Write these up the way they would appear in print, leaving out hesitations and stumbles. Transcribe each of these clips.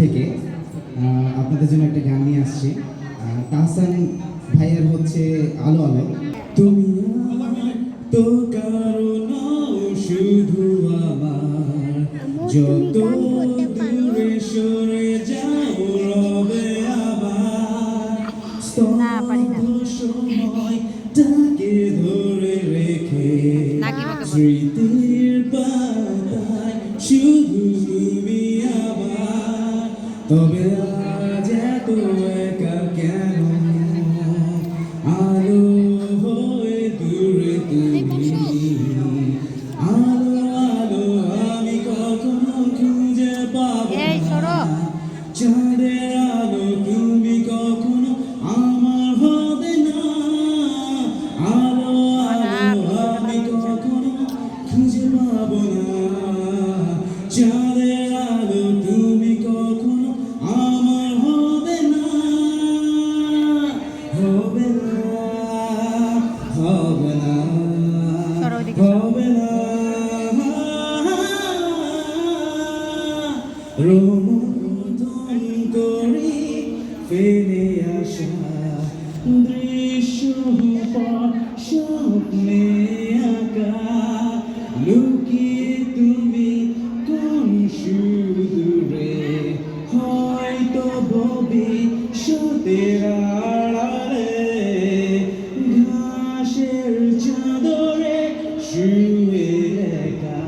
থেকে আপনাদের জন্য একটা গান নিয়ে আসছি। তাহসান ভাইয়ের হচ্ছে আলো আলো। তুমি তো কারণ শুধু আমার, যত দূরে সরে যাও রবে আবার সময়টাকে ধরে রেখে স্মৃতির পাতায় শুধু তুমি আবার। তবে আজ এত একা কেন, আলো হয়ে দূরে তুমি। আলো আলো আমি কখনো খুঁজে পাবো না, চাঁদের আলো তুমি কখনো আমার হবে না। আলো আলো আমি কখনো খুঁজে পাবো না, চাঁদের আলো তুমি কখনো আমার হবে না। হবে না, হবে না, হবে না। রোমন্থন করি ফেলে আসা দৃশ্য স্বপ্নে আঁকা, লুকিয়ে তুমি কোন সুদূরে, হয়তো ভবিষ্যতের আড়ালে ঘাসের চাদরে শুয়ে একা,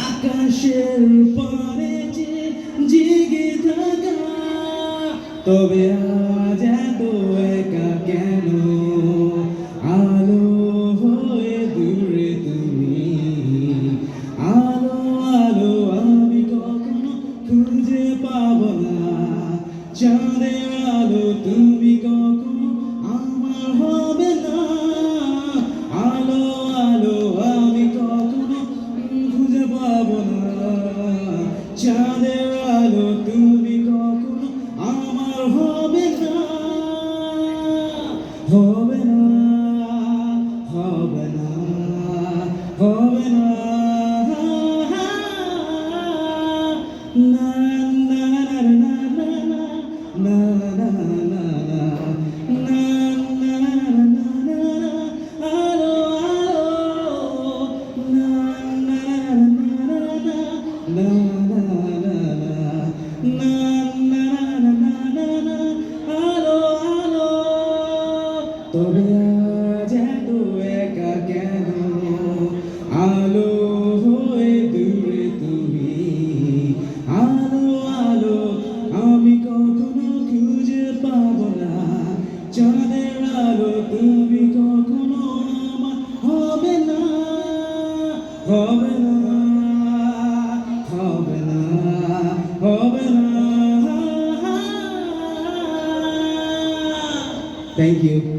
আকাশের পানে জেগে থাকা। তবে আজ এত একা কেন, আলো হয়ে দূরে তুমি। আলো আলো আমি কখনো খুঁজে পাবো না, চাঁদের আলো তুমি কখনো আমার হবে না। আলো আলো আমি কখনো খুঁজে পাবো না, চাঁদের আলো তুমি কখনো আমার হবে না। হবে না, হবে না, হবে না। না না না না না না না না না। আলো আলো না না না না না না না। আলো আলো তবে আজ এত একা কেন, আলো হয়ে দূরে তুমি। আলো আলো আমি কখনো খুঁজে পাবো না, চাঁদের আলো তুমি কখনো আমার হবে না। হবে না, হবে না, হবে না। Thank you.